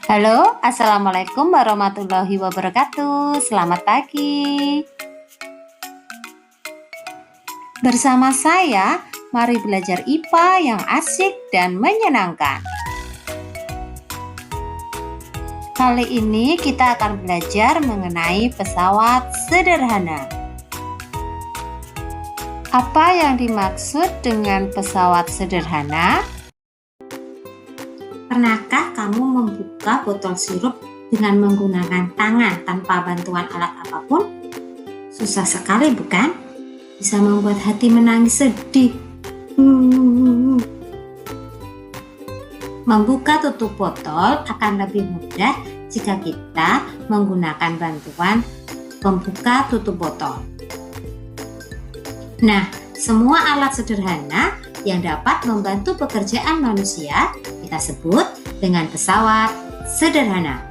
Halo, Assalamualaikum warahmatullahi wabarakatuh. Selamat pagi. Bersama saya, mari belajar IPA yang asik dan menyenangkan. Kali ini kita akan belajar mengenai pesawat sederhana. Apa yang dimaksud dengan pesawat sederhana? Pernahkah kamu membuka botol sirup dengan menggunakan tangan tanpa bantuan alat apapun? Susah sekali, bukan? Bisa membuat hati menangis sedih. Membuka tutup botol akan lebih mudah jika kita menggunakan bantuan pembuka tutup botol. Nah, semua alat sederhana yang dapat membantu pekerjaan manusia kita sebut dengan pesawat sederhana.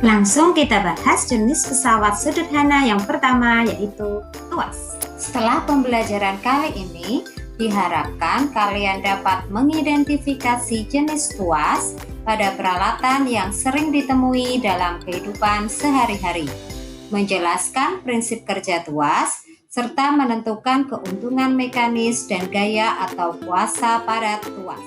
Langsung kita bahas jenis pesawat sederhana yang pertama, yaitu tuas. Setelah pembelajaran kali ini, diharapkan kalian dapat mengidentifikasi jenis tuas pada peralatan yang sering ditemui dalam kehidupan sehari-hari, menjelaskan prinsip kerja tuas, serta menentukan keuntungan mekanis dan gaya atau kuasa pada tuas.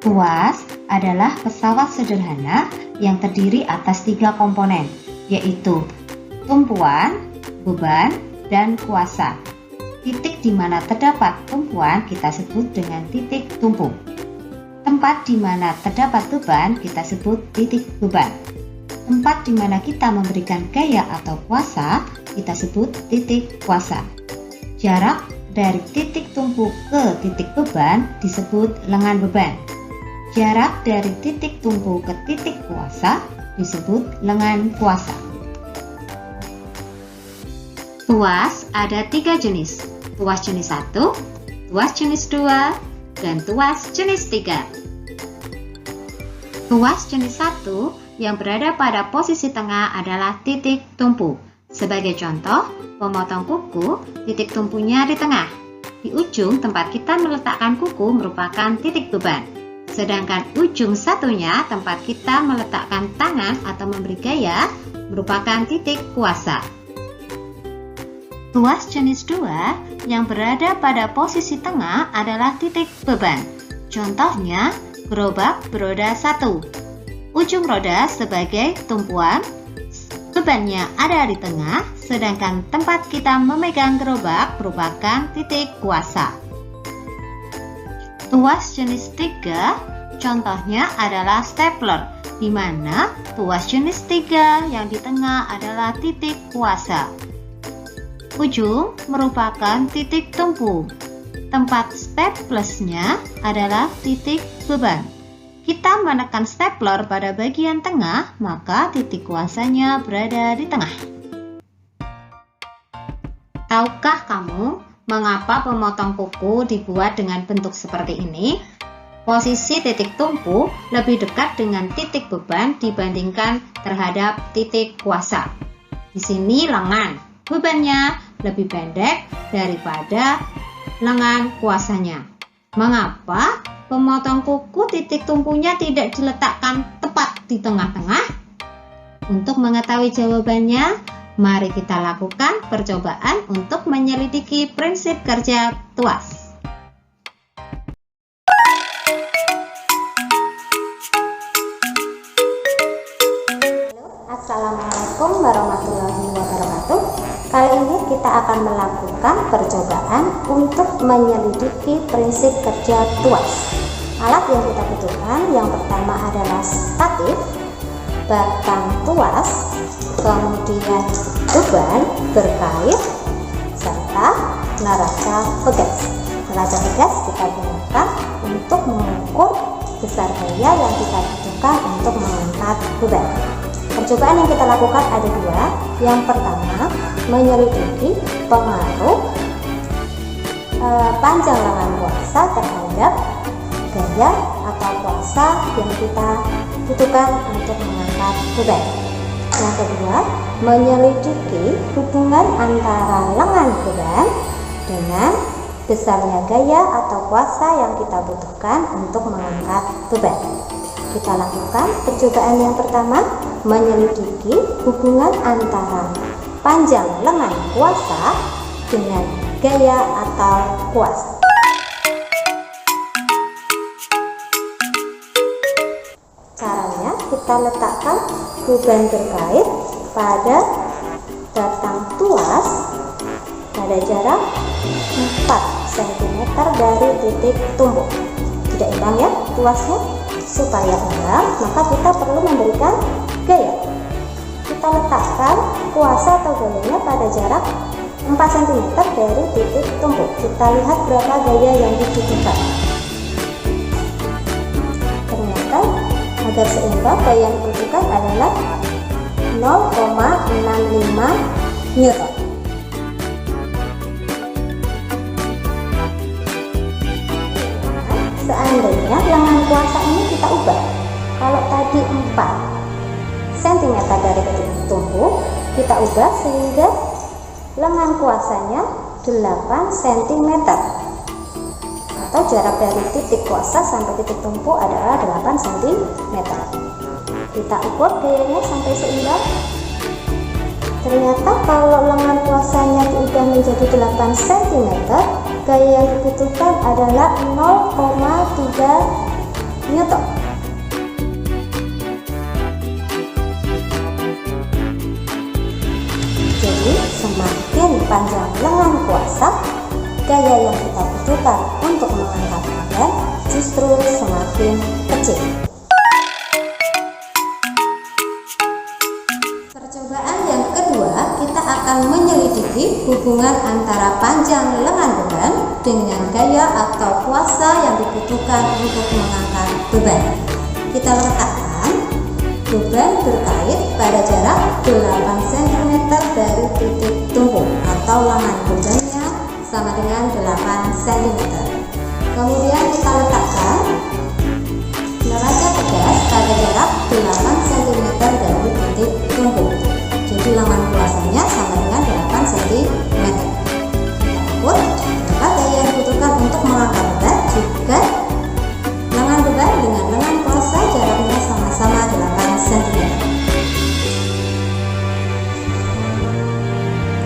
Tuas adalah pesawat sederhana yang terdiri atas 3 komponen, yaitu tumpuan, beban, dan kuasa. Titik di mana terdapat tumpuan kita sebut dengan titik tumpu. Tempat di mana terdapat beban kita sebut titik beban. Tempat di mana kita memberikan gaya atau kuasa kita sebut titik kuasa. Jarak dari titik tumpu ke titik beban disebut lengan beban. Jarak dari titik tumpu ke titik kuasa disebut lengan kuasa. Tuas ada 3 jenis. Tuas jenis 1, tuas jenis 2, dan tuas jenis 3. Tuas jenis 1 yang berada pada posisi tengah adalah titik tumpu. Sebagai contoh, pemotong kuku, titik tumpunya di tengah. Di ujung tempat kita meletakkan kuku merupakan titik beban. Sedangkan ujung satunya tempat kita meletakkan tangan atau memberi gaya merupakan titik kuasa. Tuas jenis 2 yang berada pada posisi tengah adalah titik beban. Contohnya, gerobak beroda 1. Ujung roda sebagai tumpuan, bebannya ada di tengah, sedangkan tempat kita memegang gerobak merupakan titik kuasa. Tuas jenis 3, contohnya adalah stapler, di mana tuas jenis 3 yang di tengah adalah titik kuasa. Ujung merupakan titik tumpu. Tempat staplernya adalah titik beban. Kita menekan stapler pada bagian tengah, maka titik kuasanya berada di tengah. Tahukah kamu mengapa pemotong kuku dibuat dengan bentuk seperti ini? Posisi titik tumpu lebih dekat dengan titik beban dibandingkan terhadap titik kuasa. Di sini lengan, bebannya lebih pendek daripada lengan kuasanya. Mengapa pemotong kuku titik tumpunya tidak diletakkan tepat di tengah-tengah? Untuk mengetahui jawabannya, mari kita lakukan percobaan untuk menyelidiki prinsip kerja tuas. Assalamualaikum warahmatullahi wabarakatuh. Kali ini kita akan melakukan percobaan untuk menyelidiki prinsip kerja tuas. Alat yang kita butuhkan yang pertama adalah statif, batang tuas, kemudian beban berkait, serta neraca pegas. Neraca pegas kita gunakan untuk mengukur besar gaya yang kita butuhkan untuk mengangkat beban. Percobaan yang kita lakukan ada 2. Yang pertama, menyelidiki pengaruh panjang lengan kuasa terhadap gaya atau kuasa yang kita butuhkan untuk mengangkat beban. Yang kedua, menyelidiki hubungan antara lengan beban dengan besarnya gaya atau kuasa yang kita butuhkan untuk mengangkat beban. Kita lakukan percobaan yang pertama, menyelidiki hubungan antara panjang lengan kuasa dengan gaya atau kuasa. Caranya, kita letakkan beban berkait pada batang tuas pada jarak 4 cm dari titik tumpuk. Tidak imbang ya tuasnya. Supaya imbang, maka kita perlu memberikan gaya. Kita letakkan kuasa atau gayanya pada jarak 4 cm dari titik tumpuk. Kita lihat berapa gaya yang dibutuhkan. Ternyata agar seimbang, gaya yang dibutuhkan adalah 0,65 Newton. Seandainya lengan kuasa ini kita ubah, kalau tadi 4 cm dari titik tumpuk, kita ubah sehingga lengan kuasanya 8 cm, atau jarak dari titik kuasa sampai titik tumpuk adalah 8 cm. Kita ukur gayanya sampai seimbang. Ternyata kalau lengan kuasanya diubah menjadi 8 cm, gaya yang dibutuhkan adalah 0,3 Newton. Jadi semakin panjang lengan kuasa, gaya yang kita butuhkan untuk mengangkat beban justru semakin kecil. Percobaan yang kedua, kita akan menyelidiki hubungan antara panjang lengan beban dengan gaya atau kuasa yang dibutuhkan untuk mengangkat beban. Kita letakkan beban berkait pada jarak 8 cm dari titik tumpuk, atau lengan bebannya sama dengan 8 cm. Kemudian kita letakkan neraca pegas pada jarak 8 cm dari titik tumpuk. Jadi lengan kuasanya sama dengan 8 cm. Kita ukur berapa gaya yang dibutuhkan untuk mengangkat beban jika lengan beban dengan lengan kuasa jaraknya sama-sama 8 cm.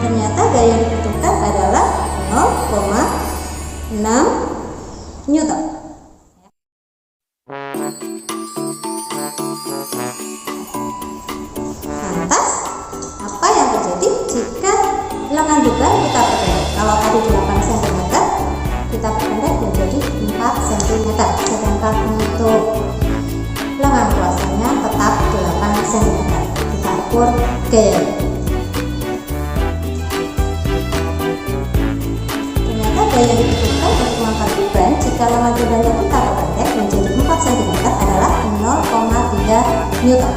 Ternyata gaya yang dibutuhkan adalah 0,6 Newton. Lantas, apa yang terjadi jika lengan beban kita perpendek? Kalau tadi 8 cm, kita perpendek menjadi 4 cm, sedangkan untuk lengan kuasanya tetap 8 cm. Kita ukur gaya. Ternyata gaya yang dibutuhkan untuk mengangkat beban jika lengan bebannya kita perpendek menjadi 4 cm adalah 0,3 Newton.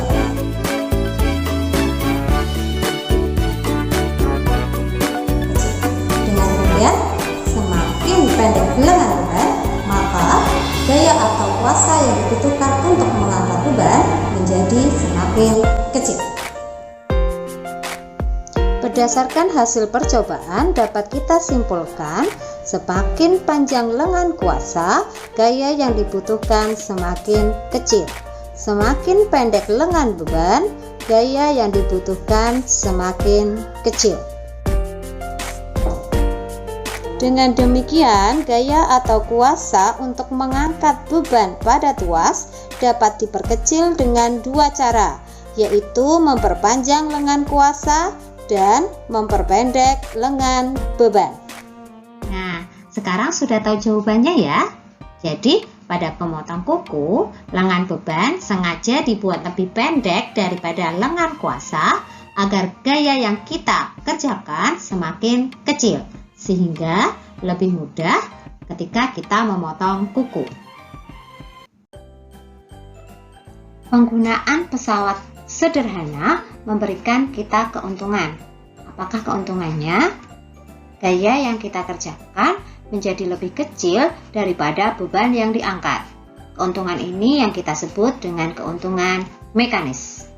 Semakin pendek lengan beban, maka gaya atau kuasa yang dibutuhkan untuk mengangkat beban menjadi semakin kecil. Berdasarkan hasil percobaan, dapat kita simpulkan semakin panjang lengan kuasa, gaya yang dibutuhkan semakin kecil. Semakin pendek lengan beban, gaya yang dibutuhkan semakin kecil. Dengan demikian, gaya atau kuasa untuk mengangkat beban pada tuas dapat diperkecil dengan dua cara, yaitu memperpanjang lengan kuasa dan memperpendek lengan beban. Nah, sekarang sudah tahu jawabannya ya. Jadi, pada pemotong kuku, lengan beban sengaja dibuat lebih pendek daripada lengan kuasa agar gaya yang kita kerjakan semakin kecil, sehingga lebih mudah ketika kita memotong kuku. Penggunaan pesawat sederhana memberikan kita keuntungan. Apakah keuntungannya? Gaya yang kita kerjakan menjadi lebih kecil daripada beban yang diangkat. Keuntungan ini yang kita sebut dengan keuntungan mekanis.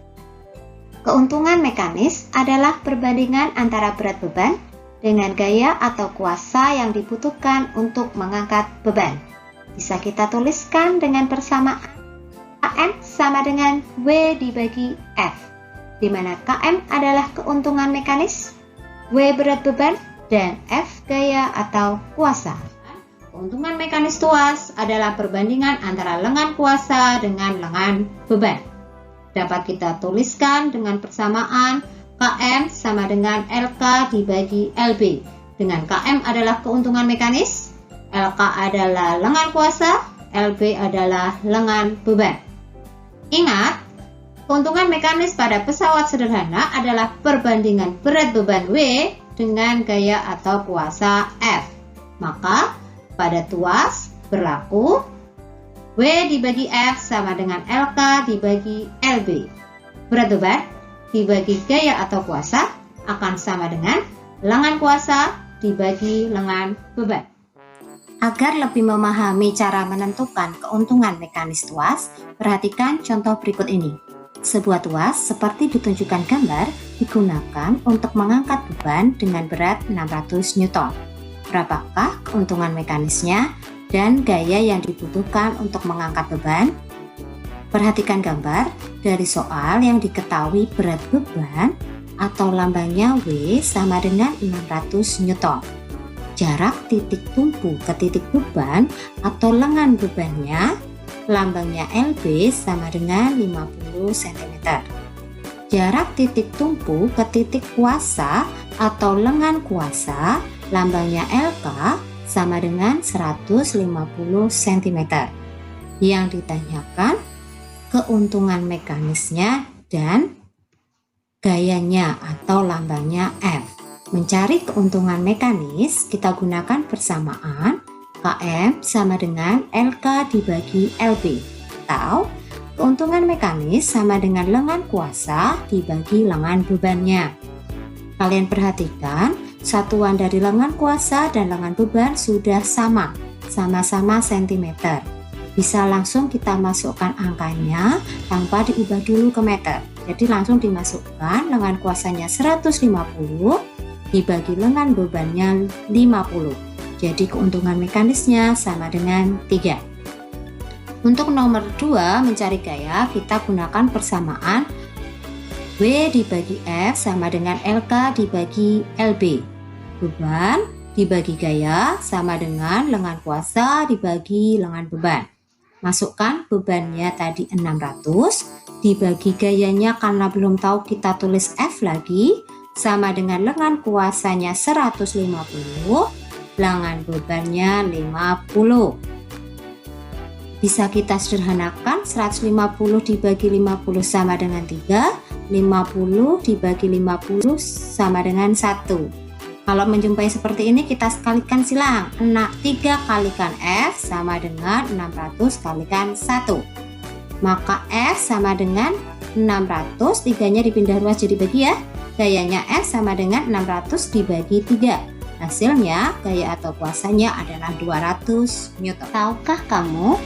Keuntungan mekanis adalah perbandingan antara berat beban dengan gaya atau kuasa yang dibutuhkan untuk mengangkat beban. Bisa kita tuliskan dengan persamaan KM sama dengan W dibagi F, di mana KM adalah keuntungan mekanis, W berat beban, dan F gaya atau kuasa. Keuntungan mekanis tuas adalah perbandingan antara lengan kuasa dengan lengan beban. Dapat kita tuliskan dengan persamaan KM sama dengan LK dibagi LB. Dengan KM adalah keuntungan mekanis, LK adalah lengan kuasa, LB adalah lengan beban. Ingat, keuntungan mekanis pada pesawat sederhana adalah perbandingan berat beban W dengan gaya atau kuasa F. Maka, pada tuas berlaku W dibagi F sama dengan LK dibagi LB. Berat beban dibagi gaya atau kuasa akan sama dengan lengan kuasa dibagi lengan beban. Agar lebih memahami cara menentukan keuntungan mekanis tuas, perhatikan contoh berikut ini. Sebuah tuas seperti ditunjukkan gambar digunakan untuk mengangkat beban dengan berat 600 Newton. Berapakah keuntungan mekanisnya dan gaya yang dibutuhkan untuk mengangkat beban? Perhatikan gambar dari soal yang diketahui berat beban atau lambangnya W sama dengan 600 Newton. Jarak titik tumpu ke titik beban atau lengan bebannya, lambangnya LB sama dengan 50 cm. Jarak titik tumpu ke titik kuasa atau lengan kuasa, lambangnya LK sama dengan 150 cm. Yang ditanyakan keuntungan mekanisnya dan gayanya atau lambangnya F. Mencari keuntungan mekanis, kita gunakan persamaan KM sama dengan LK dibagi LB, atau keuntungan mekanis sama dengan lengan kuasa dibagi lengan bebannya. Kalian perhatikan, satuan dari lengan kuasa dan lengan beban sudah sama-sama cm. Bisa langsung kita masukkan angkanya tanpa diubah dulu ke meter. Jadi langsung dimasukkan lengan kuasanya 150 dibagi lengan bebannya 50. Jadi keuntungan mekanisnya sama dengan 3. Untuk nomor 2 mencari gaya, kita gunakan persamaan W dibagi F sama dengan LK dibagi LB. Beban dibagi gaya sama dengan lengan kuasa dibagi lengan beban. Masukkan bebannya tadi 600, dibagi gayanya karena belum tahu kita tulis F lagi, sama dengan lengan kuasanya 150, lengan bebannya 50. Bisa kita sederhanakan, 150 dibagi 50 sama dengan 3, 50 dibagi 50 sama dengan 1. Kalau menjumpai seperti ini, kita kalikan silang. 3 kalikan F sama dengan 600 kalikan 1. Maka F sama dengan 600, 3-nya dipindah ruas jadi bagi ya. Gayanya F sama dengan 600 dibagi 3. Hasilnya, gaya atau kuasanya adalah 200 Newton. Tahukah kamu,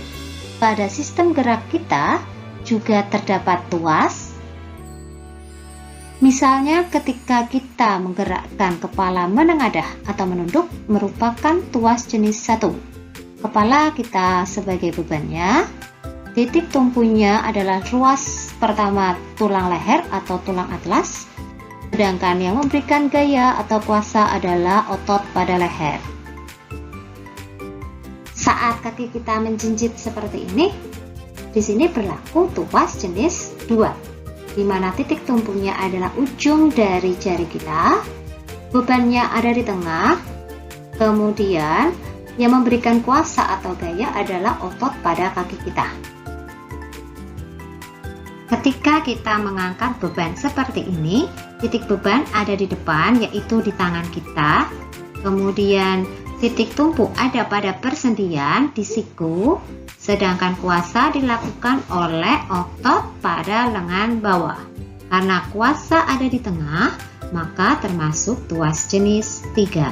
pada sistem gerak kita juga terdapat tuas? Misalnya ketika kita menggerakkan kepala menengadah atau menunduk merupakan tuas jenis 1. Kepala kita sebagai bebannya, titik tumpunya adalah ruas pertama tulang leher atau tulang atlas, sedangkan yang memberikan gaya atau kuasa adalah otot pada leher. Saat kaki kita menjinjit seperti ini, di sini berlaku tuas jenis 2. Di mana titik tumpunya adalah ujung dari jari kita, bebannya ada di tengah, kemudian yang memberikan kuasa atau gaya adalah otot pada kaki kita. Ketika kita mengangkat beban seperti ini, titik beban ada di depan yaitu di tangan kita, kemudian titik tumpu ada pada persendian di siku, sedangkan kuasa dilakukan oleh otot pada lengan bawah. Karena kuasa ada di tengah, maka termasuk tuas jenis 3.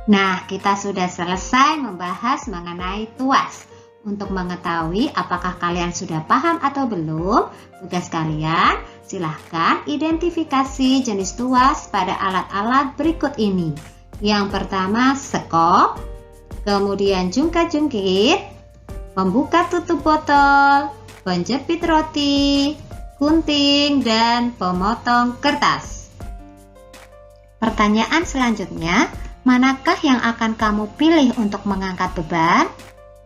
Nah, kita sudah selesai membahas mengenai tuas. Untuk mengetahui apakah kalian sudah paham atau belum, tugas kalian silahkan identifikasi jenis tuas pada alat-alat berikut ini. Yang pertama sekop, kemudian jungkat-jungkit, pembuka tutup botol, penjepit roti, gunting, dan pemotong kertas. Pertanyaan selanjutnya, manakah yang akan kamu pilih untuk mengangkat beban?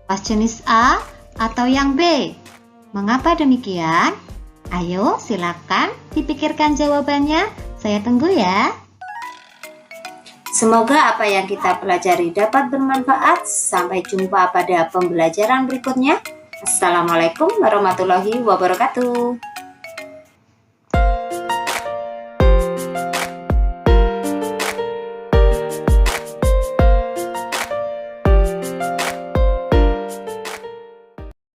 Tuas jenis A atau yang B? Mengapa demikian? Ayo silakan dipikirkan jawabannya. Saya tunggu ya. Semoga apa yang kita pelajari dapat bermanfaat. Sampai jumpa pada pembelajaran berikutnya. Assalamualaikum warahmatullahi wabarakatuh.